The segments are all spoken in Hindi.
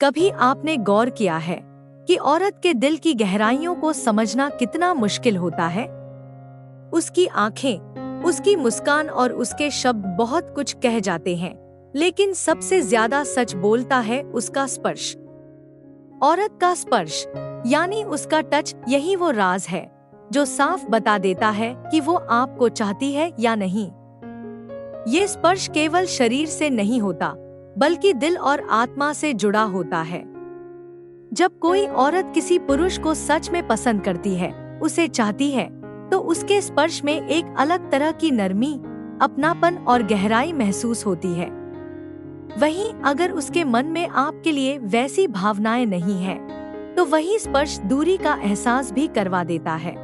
कभी आपने गौर किया है कि औरत के दिल की गहराइयों को समझना कितना मुश्किल होता है? उसकी आंखें, उसकी मुस्कान और उसके शब्द बहुत कुछ कह जाते हैं, लेकिन सबसे ज्यादा सच बोलता है उसका स्पर्श। औरत का स्पर्श यानी उसका टच, यही वो राज है जो साफ बता देता है कि वो आपको चाहती है या नहीं। ये स्पर्श केवल शरीर से नहीं होता, बल्कि दिल और आत्मा से जुड़ा होता है। जब कोई औरत किसी पुरुष को सच में पसंद करती है, उसे चाहती है, तो उसके स्पर्श में एक अलग तरह की नरमी, अपनापन और गहराई महसूस होती है। वहीं अगर उसके मन में आपके लिए वैसी भावनाएं नहीं है, तो वही स्पर्श दूरी का एहसास भी करवा देता है।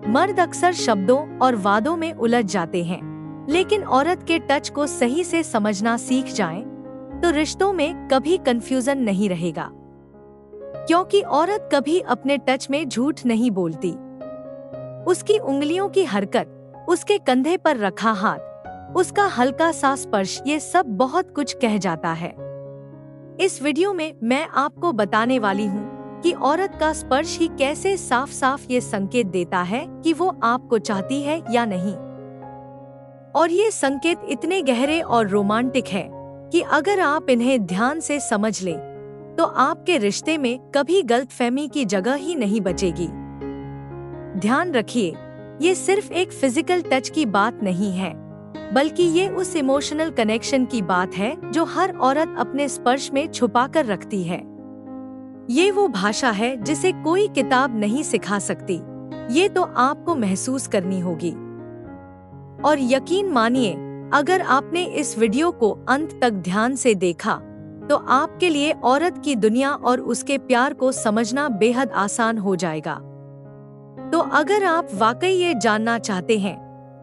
मर्द अक्सर शब्दों और वादों में उलझ जाते हैं, लेकिन औरत के टच को सही से समझना सीख जाएं, तो रिश्तों में कभी कंफ्यूजन नहीं रहेगा। क्योंकि औरत कभी अपने टच में झूठ नहीं बोलती। उसकी उंगलियों की हरकत, उसके कंधे पर रखा हाथ, उसका हल्का सा स्पर्श, ये सब बहुत कुछ कह जाता है। इस वीडियो में मैं आपको बताने वाली हूँ कि औरत का स्पर्श ही कैसे साफ साफ ये संकेत देता है कि वो आपको चाहती है या नहीं। और ये संकेत इतने गहरे और रोमांटिक हैं कि अगर आप इन्हें ध्यान से समझ लें, तो आपके रिश्ते में कभी गलतफहमी की जगह ही नहीं बचेगी। ध्यान रखिए, ये सिर्फ एक फिजिकल टच की बात नहीं है, बल्कि ये उस इमोशनल कनेक्शन की बात है जो हर औरत अपने स्पर्श में छुपा कर रखती है। ये वो भाषा है जिसे कोई किताब नहीं सिखा सकती, ये तो आपको महसूस करनी होगी। और यकीन मानिए, अगर आपने इस वीडियो को अंत तक ध्यान से देखा, तो आपके लिए औरत की दुनिया और उसके प्यार को समझना बेहद आसान हो जाएगा। तो अगर आप वाकई ये जानना चाहते हैं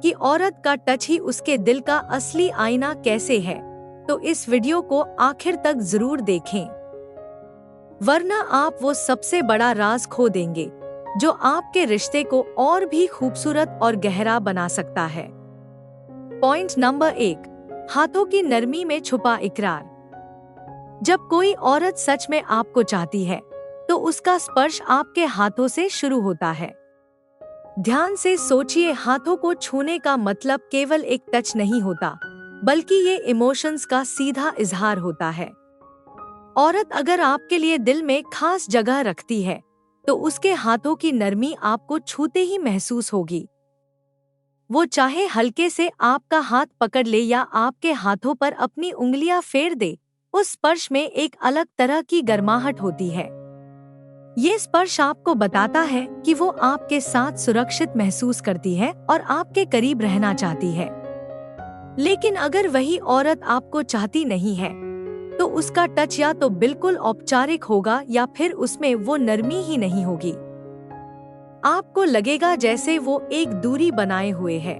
कि औरत का टच ही उसके दिल का असली आईना कैसे है, तो इस वीडियो को आखिर तक जरूर देखें, वरना आप वो सबसे बड़ा राज खो देंगे जो आपके रिश्ते को और भी खूबसूरत और गहरा बना सकता है। पॉइंट नंबर 1, हाथों की नरमी में छुपा इकरार। जब कोई औरत सच में आपको चाहती है, तो उसका स्पर्श आपके हाथों से शुरू होता है। ध्यान से सोचिए, हाथों को छूने का मतलब केवल एक टच नहीं होता, बल्कि ये इमोशंस का सीधा इजहार होता है। औरत अगर आपके लिए दिल में खास जगह रखती है, तो उसके हाथों की नरमी आपको छूते ही महसूस होगी। वो चाहे हल्के से आपका हाथ पकड़ ले या आपके हाथों पर अपनी उंगलियां फेर दे, उस स्पर्श में एक अलग तरह की गर्माहट होती है। ये स्पर्श आपको बताता है कि वो आपके साथ सुरक्षित महसूस करती है और आपके करीब रहना चाहती है। लेकिन अगर वही औरत आपको चाहती नहीं है, तो उसका टच या तो बिल्कुल औपचारिक होगा या फिर उसमें वो नरमी ही नहीं होगी। आपको लगेगा जैसे वो एक दूरी बनाए हुए है।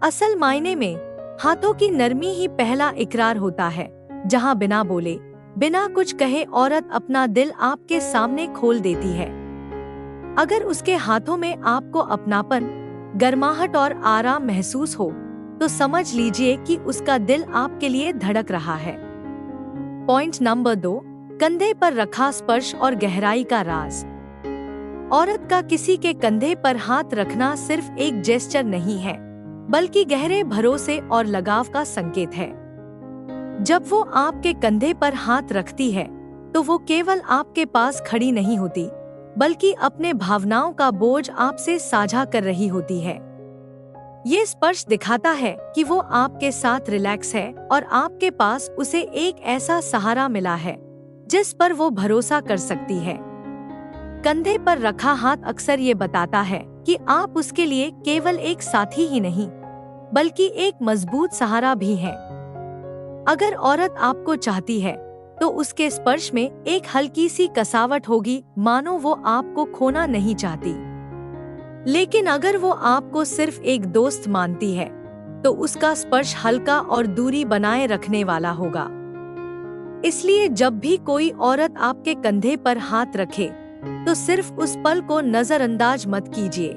असल मायने में हाथों की नरमी ही पहला इकरार होता है, जहां बिना बोले, बिना कुछ कहे औरत अपना दिल आपके सामने खोल देती है। अगर उसके हाथों में आपको अपनापन, गर्माहट और आराम महसूस हो, तो समझ लीजिए कि उसका दिल आपके लिए धड़क रहा है। पॉइंट नंबर 2, कंधे पर रखा स्पर्श और गहराई का राज। औरत का किसी के कंधे पर हाथ रखना सिर्फ एक जेस्चर नहीं है, बल्कि गहरे भरोसे और लगाव का संकेत है। जब वो आपके कंधे पर हाथ रखती है, तो वो केवल आपके पास खड़ी नहीं होती, बल्कि अपने भावनाओं का बोझ आपसे साझा कर रही होती है। ये स्पर्श दिखाता है कि वो आपके साथ रिलैक्स है और आपके पास उसे एक ऐसा सहारा मिला है जिस पर वो भरोसा कर सकती है। कंधे पर रखा हाथ अक्सर ये बताता है कि आप उसके लिए केवल एक साथी ही नहीं, बल्कि एक मजबूत सहारा भी हैं। अगर औरत आपको चाहती है, तो उसके स्पर्श में एक हल्की सी कसावट होगी, मानो वो आपको खोना नहीं चाहती। लेकिन अगर वो आपको सिर्फ एक दोस्त मानती है, तो उसका स्पर्श हल्का और दूरी बनाए रखने वाला होगा। इसलिए जब भी कोई औरत आपके कंधे पर हाथ रखे, तो सिर्फ उस पल को नजरअंदाज मत कीजिए।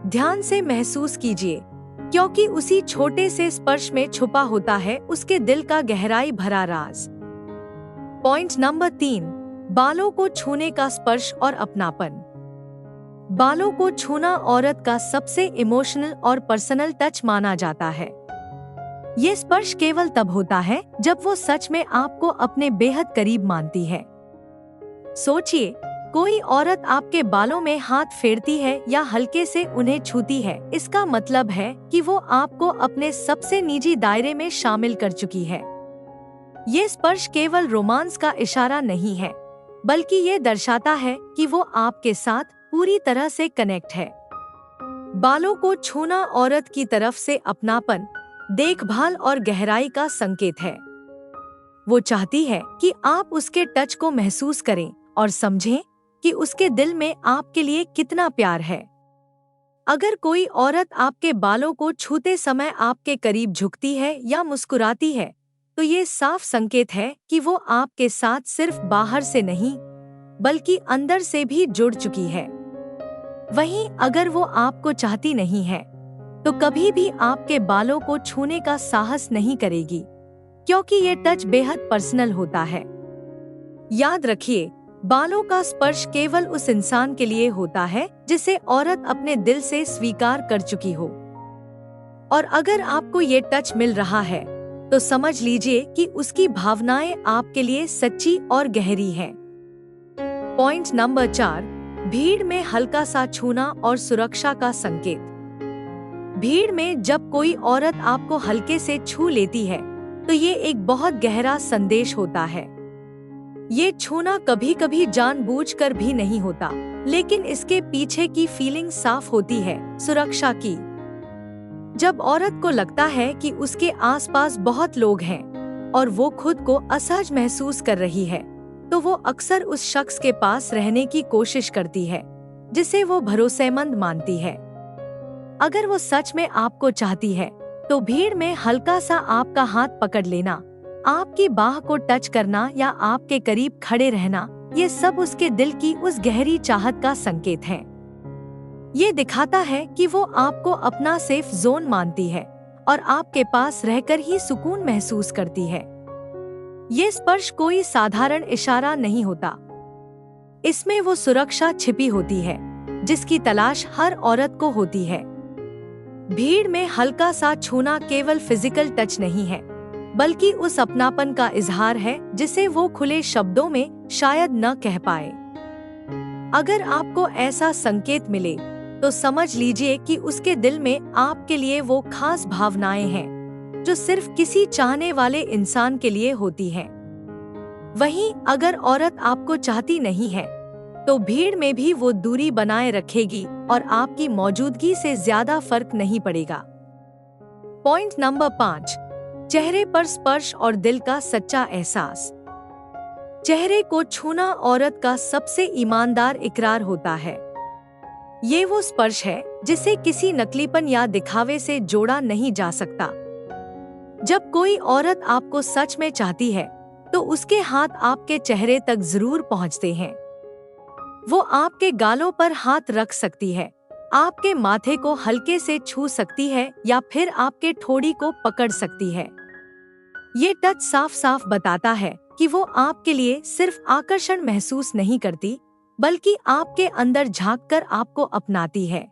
ध्यान से महसूस कीजिए, क्योंकि उसी छोटे से स्पर्श में छुपा होता है उसके दिल का गहराई भरा राज। पॉइंट नंबर 3, बालों को छूने का स्पर्श और अपनापन। बालों को छूना औरत का सबसे इमोशनल और पर्सनल टच माना जाता है। ये स्पर्श केवल तब होता है जब वो सच में आपको अपने बेहद करीब मानती है। सोचिए, कोई औरत आपके बालों में हाथ फेरती है या हल्के से उन्हें छूती है, इसका मतलब है कि वो आपको अपने सबसे निजी दायरे में शामिल कर चुकी है। ये स्पर्श केवल रोमांस का इशारा नहीं है, बल्कि ये दर्शाता है कि वो आपके साथ पूरी तरह से कनेक्ट है। बालों को छूना औरत की तरफ से अपनापन, देखभाल और गहराई का संकेत है। वो चाहती है कि आप उसके टच को महसूस करें और समझें कि उसके दिल में आपके लिए कितना प्यार है। अगर कोई औरत आपके बालों को छूते समय आपके करीब झुकती है या मुस्कुराती है, तो ये साफ संकेत है कि वो आपके साथ सिर्फ बाहर से नहीं, बल्कि अंदर से भी जुड़ चुकी है। वहीं अगर वो आपको चाहती नहीं है, तो कभी भी आपके बालों को छूने का साहस नहीं करेगी, क्योंकि ये टच बेहद पर्सनल होता है। याद रखिए, बालों का स्पर्श केवल उस इंसान के लिए होता है जिसे औरत अपने दिल से स्वीकार कर चुकी हो। और अगर आपको ये टच मिल रहा है, तो समझ लीजिए कि उसकी भावनाएं आपके लिए सच्ची और गहरी हैं। पॉइंट नंबर 4, भीड़ में हल्का सा छूना और सुरक्षा का संकेत। भीड़ में जब कोई औरत आपको हल्के से छू लेती है, तो ये एक बहुत गहरा संदेश होता है। ये छूना कभी कभी जानबूझकर भी नहीं होता, लेकिन इसके पीछे की फीलिंग साफ होती है, सुरक्षा की। जब औरत को लगता है कि उसके आसपास बहुत लोग हैं और वो खुद को असहज महसूस कर रही है, तो वो अक्सर उस शख्स के पास रहने की कोशिश करती है जिसे वो भरोसेमंद मानती है। अगर वो सच में आपको चाहती है, तो भीड़ में हल्का सा आपका हाथ पकड़ लेना, आपकी बाह को टच करना या आपके करीब खड़े रहना, ये सब उसके दिल की उस गहरी चाहत का संकेत है। ये दिखाता है कि वो आपको अपना सेफ जोन मानती है और आपके पास रहकर ही सुकून महसूस करती है। ये स्पर्श कोई साधारण इशारा नहीं होता। इसमें वो सुरक्षा छिपी होती है जिसकी तलाश हर औरत को होती है। भीड़ में हल्का सा छूना केवल फिजिकल टच नहीं है, बल्कि उस अपनापन का इजहार है जिसे वो खुले शब्दों में शायद न कह पाए। अगर आपको ऐसा संकेत मिले, तो समझ लीजिए कि उसके दिल में आपके लिए वो खास भावनाएं हैं जो सिर्फ किसी चाहने वाले इंसान के लिए होती हैं। वहीं अगर औरत आपको चाहती नहीं है, तो भीड़ में भी वो दूरी बनाए रखेगी और आपकी मौजूदगी से ज्यादा फर्क नहीं पड़ेगा। पॉइंट नंबर 5, चेहरे पर स्पर्श और दिल का सच्चा एहसास। चेहरे को छूना औरत का सबसे ईमानदार इकरार होता है। ये वो स्पर्श है जिसे किसी नकलीपन या दिखावे से जोड़ा नहीं जा सकता। जब कोई औरत आपको सच में चाहती है, तो उसके हाथ आपके चेहरे तक जरूर पहुंचते हैं। वो आपके गालों पर हाथ रख सकती है, आपके माथे को हल्के से छू सकती है या फिर आपके ठोड़ी को पकड़ सकती है। ये टच साफ साफ बताता है कि वो आपके लिए सिर्फ आकर्षण महसूस नहीं करती, बल्कि आपके अंदर झांककर आपको अपनाती है।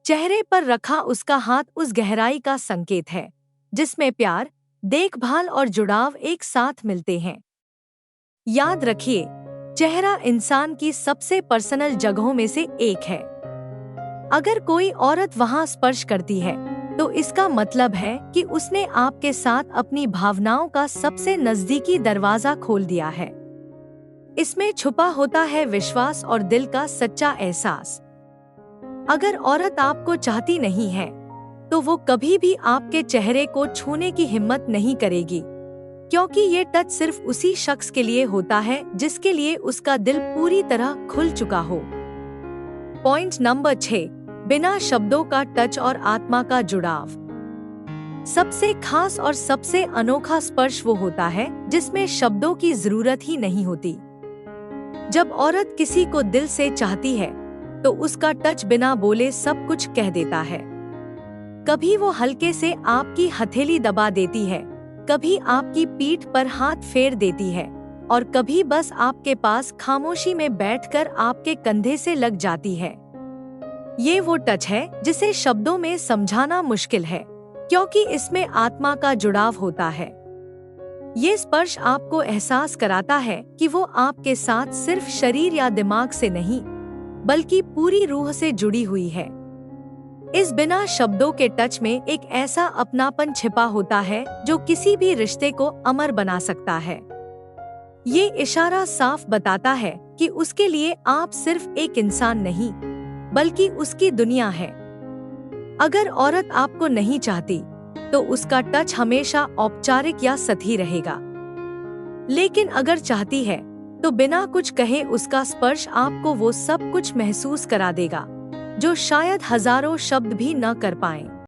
चेहरे पर रखा उसका हाथ उस गहराई का संकेत है जिसमें प्यार, देखभाल और जुड़ाव एक साथ मिलते हैं। याद रखिए, चेहरा इंसान की सबसे पर्सनल जगहों में से एक है। अगर कोई औरत वहां स्पर्श करती है, तो इसका मतलब है कि उसने आपके साथ अपनी भावनाओं का सबसे नजदीकी दरवाजा खोल दिया है। इसमें छुपा होता है विश्वास और दिल का सच्चा एहसास। अगर औरत आपको चाहती नहीं है, तो वो कभी भी आपके चेहरे को छूने की हिम्मत नहीं करेगी, क्योंकि ये टच सिर्फ उसी शख्स के लिए होता है जिसके लिए उसका दिल पूरी तरह खुल चुका हो। पॉइंट नंबर 6, बिना शब्दों का टच और आत्मा का जुड़ाव। सबसे खास और सबसे अनोखा स्पर्श वो होता है जिसमें शब्दों की जरूरत ही नहीं होती। जब औरत किसी को दिल से चाहती है, तो उसका टच बिना बोले सब कुछ कह देता है। कभी वो हल्के से आपकी हथेली दबा देती है, कभी आपकी पीठ पर हाथ फेर देती है और कभी बस आपके पास खामोशी में बैठकर आपके कंधे से लग जाती है। ये वो टच है जिसे शब्दों में समझाना मुश्किल है, क्योंकि इसमें आत्मा का जुड़ाव होता है। ये स्पर्श आपको एहसास कराता है कि वो आपके साथ सिर्फ शरीर या दिमाग से नहीं, बल्कि पूरी रूह से जुड़ी हुई है। इस बिना शब्दों के टच में एक ऐसा अपनापन छिपा होता है जो किसी भी रिश्ते को अमर बना सकता है। ये इशारा साफ बताता है कि उसके लिए आप सिर्फ एक इंसान नहीं, बल्कि उसकी दुनिया है। अगर औरत आपको नहीं चाहती, तो उसका टच हमेशा औपचारिक या सतही रहेगा। लेकिन अगर चाहती है, तो बिना कुछ कहे उसका स्पर्श आपको वो सब कुछ महसूस करा देगा जो शायद हजारों शब्द भी न कर पाएं।